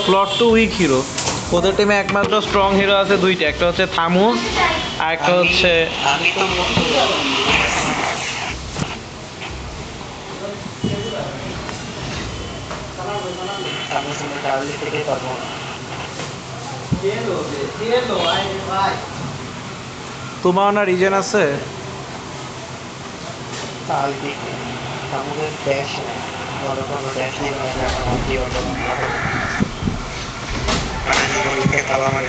Plot two week hero. ওদের টিমে একমাত্র স্ট্রং হিরো আছে দুইটা, একটা হচ্ছে থামু আর একটা হচ্ছে আমি তো মুক্ত আমি তুমি কালি থেকে পাবো তোমার না রিজন আছে? কাল দিকে আমাদের ড্যাশ নেই বড় কোনো ড্যাশ নেই কি হলো পানি বলতে তালা মারি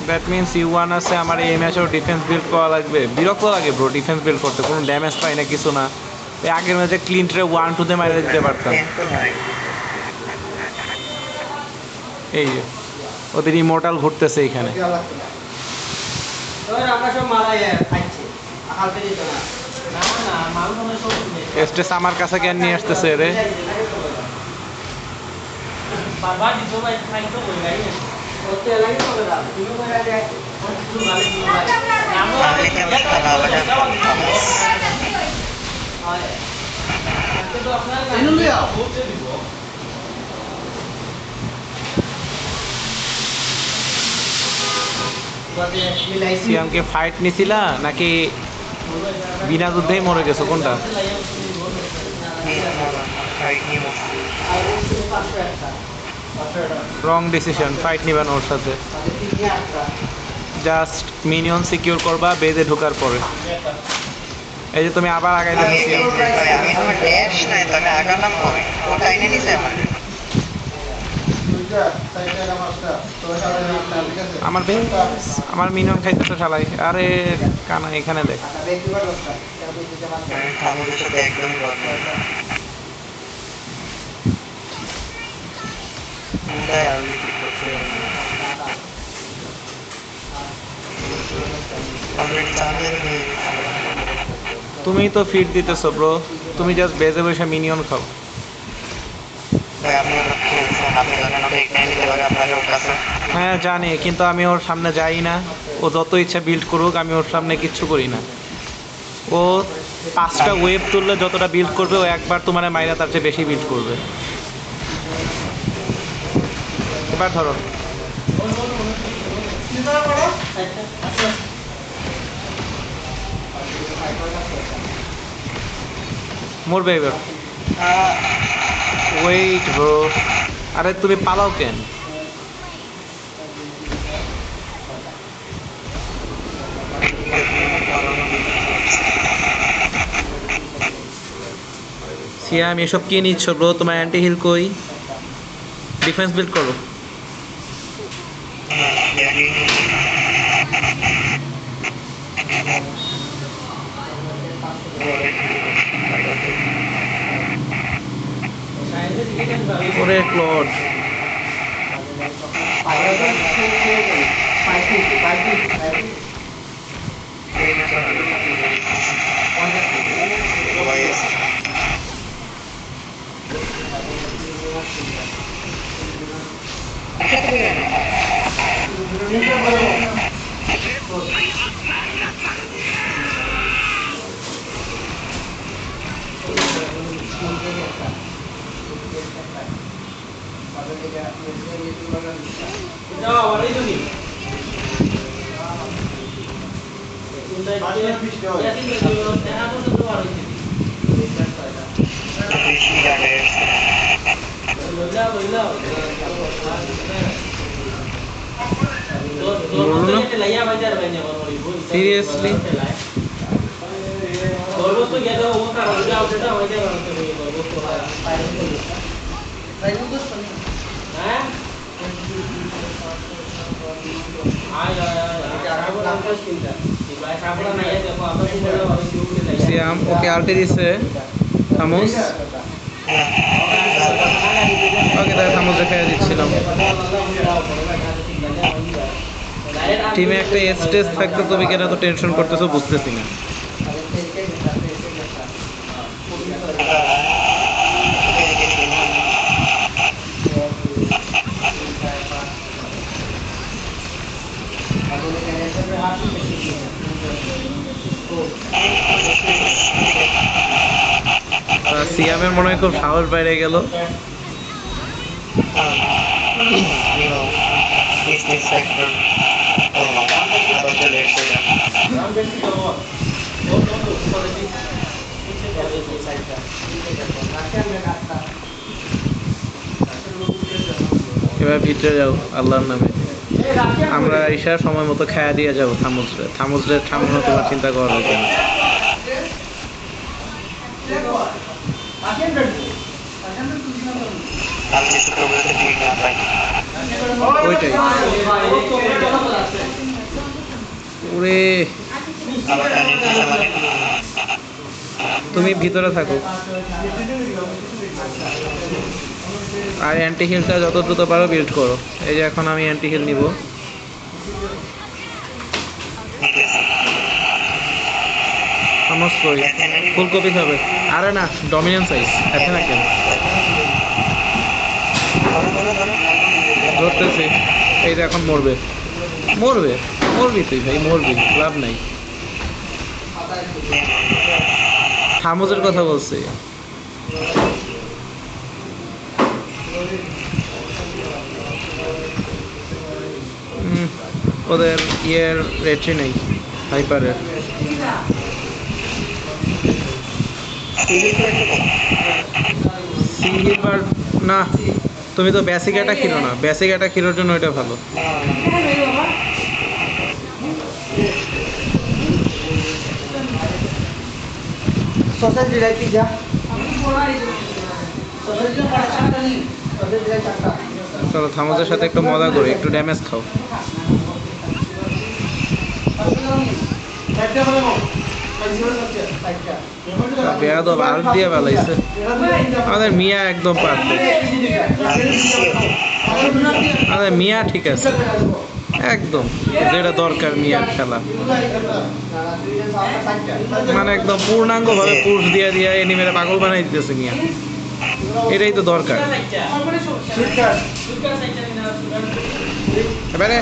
দ্যাট মিনস ইউ1 আছে, আমার এই ম্যাচেও ডিফেন্স বিল্ড করা লাগবে। বিরক্ত লাগে ব্রো ডিফেন্স বিল্ড করতে, কোনো ড্যামেজ পাই না কিছু না। এই আগের ম্যাচে ক্লিনটে 1-2 মাইরে দিতে পারতাম। এই যে ওদের ইমোর্টাল ঘুরতেছে এখানে। এস্টেস আমার কাছে কেন নিয়ে আসতেছে রে? সিয়ামকে ফাইট নিছিলা নাকি বিনা যুদ্ধেই মরে গেছো, কোনটা? রং ডিসিশন, ফাইট নিবেন ওর সাথে। জাস্ট মিনিয়ন সিকিউর করবা বেজে ঢোকার পরে। এই যে তুমি আবার আগাইতে নিছি। আমি আমার ড্যাশ নাই তবে আগালাম কই ওটা এনে নিছে আমার বেশ আমার মিনিয়ন খাইতেছে শালাই। আরে কানা এখানে দেখ। আমাদের সাথে একদম তুমি তো ফিট দিতেছো ব্রো, তুমি জাস্ট বেজে বসে মিনিয়ন খাও। হ্যাঁ জানি, কিন্তু আমি ওর সামনে যাই না। ও যত ইচ্ছা বিল্ড করুক, আমি ওর সামনে কিচ্ছু করি না। ও 5টা ওয়েভ তুললে যতটা বিল্ড করবে, ও একবার তোমার মাইরা তার চেয়ে বেশি বিল্ড করবে। এবার ধরো মরবে এবার। ওয়েট ব্রো, আরে তুমি পালাও কেন? সিয়াম এসব কি নিচ্ছ ব্রো? তোমার অ্যান্টি হিল কই? ডিফেন্স বিল্ড করো। ওরে ক্লড, সিরিয়াসলি সিয়াম ওকে আলটি দিছে থামুস। ওকে তাই থামুস দেখাই দিচ্ছিলাম। টিমে একটা স্টেজ থাকতে তুমি কেন এত টেনশন করতেছো বুঝতেছি না। সিয়াম ম্যামের মনে হয় খুব সাহস বাইরে গেল। business sector আবার চলে এসছে এটা। এবার ভিতরে যাও আল্লাহর নামে। আমরা ঈশার সময় মতো খায়া দিয়ে যাবো থামুজরে। থামুজরে থামানো তোমার চিন্তা করার লাগে না। কালকে শুক্রবারে ভিড় না পাই। ওইটাই ওরে, আবার টার্নিং দিছে মানে তুমি ভিতরে থাকো আর অ্যান্টি হিলটা যত দ্রুত পারো বিল্ড করো। এই যে এখন আমি অ্যান্টি হিল নিব। সমস্ত ফুলকপি খাবে। আরে না, ডমিনেন্স সাইজ আছে না কেন ধরতেছি। এই যে এখন মরবে, মরবে, মরবি তুই ভাই, মরবি, লাভ নাই। থামুজের কথা বলছি। ওদের ইয়ের রেট্রি নেই হাইপারের। সিলভার না, তুমি তো বেসিক অ্যাটাক হিরো না। বেসিক অ্যাটাক হিরোর জন্য ওইটা ভালো। সসেজ দিলাই পিজ্জা চলো থামোজের সাথে একটু মজা করি, একটু ড্যামেজ খাও। বেয়াদব আর্ট দিয়ে বেলাইছে। আমাদের মিয়া একদম পারফেক্ট। আমাদের মিয়া ঠিক আছে একদম, যেটা দরকার মিয়ার খেলা। মানে একদম পূর্ণাঙ্গভাবে পুশ দিয়ে দিয়ে এনিমেরে পাগল বানাই দিতেছে মিয়া। এটাই তো দরকার। এবারে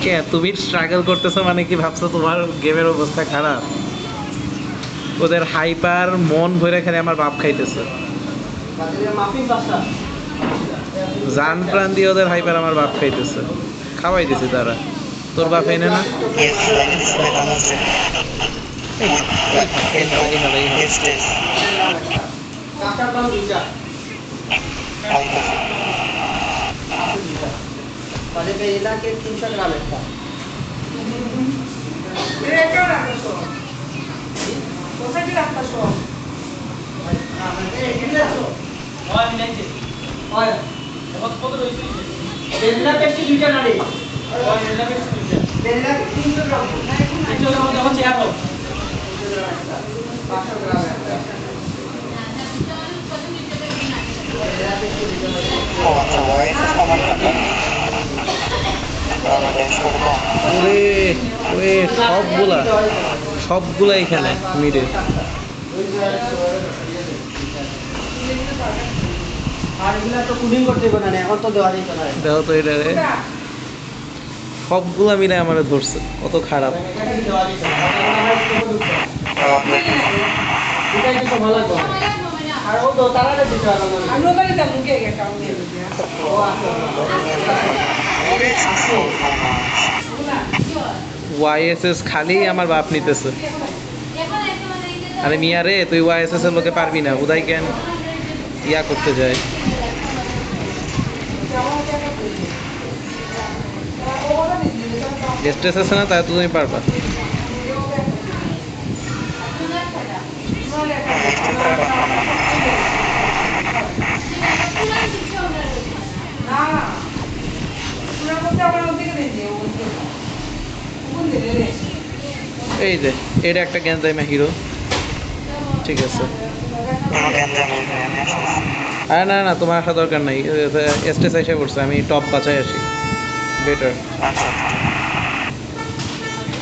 কে তুমি স্ট্রাগল করতেছো মানে কি ভাবছো তোমার গেমের অবস্থা খারাপ? ওদের হাইপার মন ভরে খেলে আমার বাপ খাইতেছে। জান প্রাণ দিয়ে ওদের হাইপার আমার বাপ খাইতেছে। খাওয়াই দিছে তারা। তোর বাপ এনে না? এলাকে 300 গ্রাম একটা ওরে ওরে, সবগুলা সবগুলা এখানে মিডে। দেখো তো এটা রে, সবগুলা মিলে আমার ধরছে, কত খারাপ। ওয়াইএসএস খালি আমার বাপ নিতেছে। আরে মিয়া রে, তুই ওয়াইএসএস এর লোকে পারবি না। উদয় কেন ইয়া করতে যায়। স্ট্রেস আছে না, তাই তো তুমি পারবা। এই যে এটা একটা গ্যাঞ্জাইমা হিরো, ঠিক আছে। আরে না না, তোমার আসা দরকার নাই। স্টেজ এসে পড়ছে, আমি টপ বাঁচাই আসি বেটার।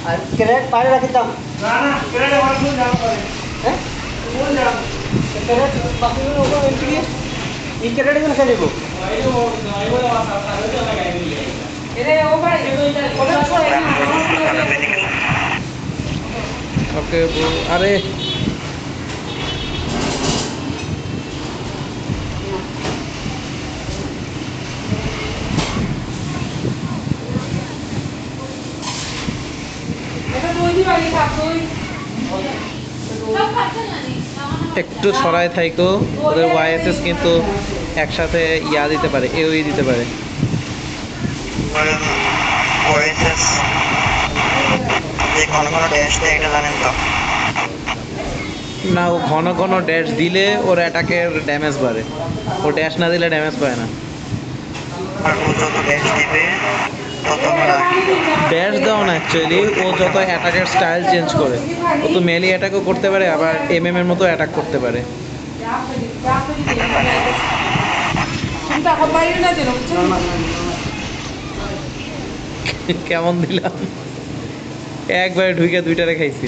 আর ক্রেড পারে রাখিতাম না না ক্রেড আমার কোন জানা করে হ্যাঁ কোন জানা ওকে আরে একটু সরায় থাইকো, ওদের ওয়াইএসএস কিন্তু একসাথে ইয়া দিতে পারে, এওই দিতে পারে। ওএসএস যে ঘন ঘন ড্যাশ দেয় এটা জানেন তো? না, ও ঘন ঘন ড্যাশ দিলে ওর অ্যাটাকের ড্যামেজ বাড়ে, ও ড্যাশ না দিলে ড্যামেজ পায় না। আর ও যত ড্যাশ দিবে তত ড্যাশ দাও না, অ্যাকচুয়ালি ও যত অ্যাটাকের স্টাইল চেঞ্জ করে, ও তো মেলি অ্যাটাকও করতে পারে আবার এমএম এর মতো অ্যাটাক করতে পারে। কেমন দিলাম, একবারে ঢুকে দুইটারে খাইছি।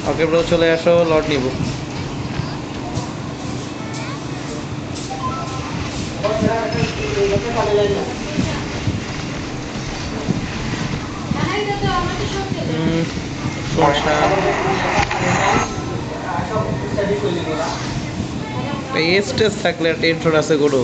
ওকে ব্রো, চলে আসো, লর্ড নিব। স্টেজ থাকলে টেনশন আছে কোনো।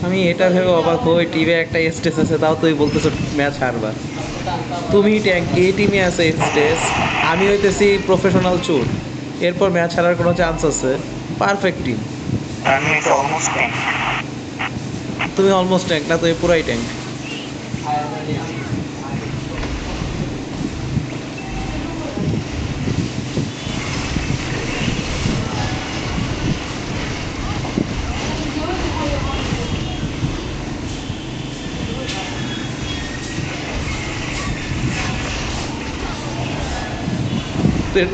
আমি এটা ভেবে অবাক হই, টিমে একটা স্টেজ আছে, তাও তুই বলতেছো ম্যাচ হারবা। তুমি ট্যাঙ্ক, এ টিমে আছে স্টেজ, আমি হইতেছি প্রফেশনাল চোর, এরপর ম্যাচ হারার কোনো চান্স আছে? Perfect team. আমি তো অলমোস্ট তুমি অলমোস্ট ট্যাঙ্ক না, তুমি পুরাই ট্যাঙ্ক।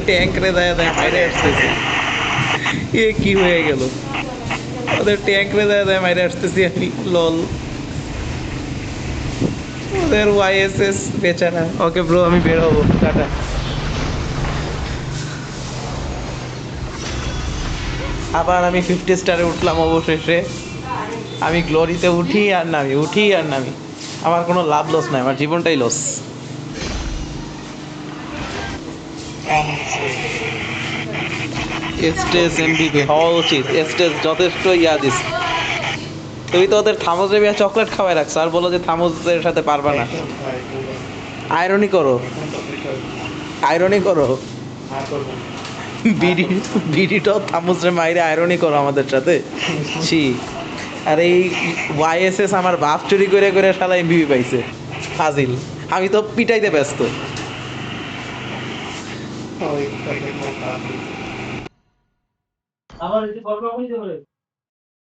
ট্যাঙ্ক রে দেয় দেয় মাইরে আসতেছি, এ কি হয়ে গেল? ওদের ট্যাঙ্ক রে দেয় দেয় মাইরে আসতেছি আমি, লল। ওদের ওয়াইএসএস বেচারা। ওকে ব্রো, আমি বের হবো, টাটা। আবার আমি 50 স্টারে উঠলাম অবশেষে। আমি গ্লোরিতে উঠি আর নামি, উঠি আর নামি, আমার কোনো লাভ লস নাই, আমার জীবনটাই লস। স্টেজ এমবিপি হওয়া উচিত, স্টেজ যথেষ্ট ইয়া দিস। তুমি তো ওদের থামোজে বিয়া চকলেট খাওয়াই রাখছো, আর বলো যে থামোজের সাথে পারবা না। আয়রনি করো, আয়রনি করো। বিডি, বিডিটাও থামোজে মাইরে আয়রনি করো আমাদের সাথে, ছি। আর এই ওয়াইএসএস আমার বাপ চুরি করে করে শালা এমবিপি পাইছে, ফাজিল। আমি তো পিটাইতে ব্যস্ত। ওই আবার একটু গল্প করি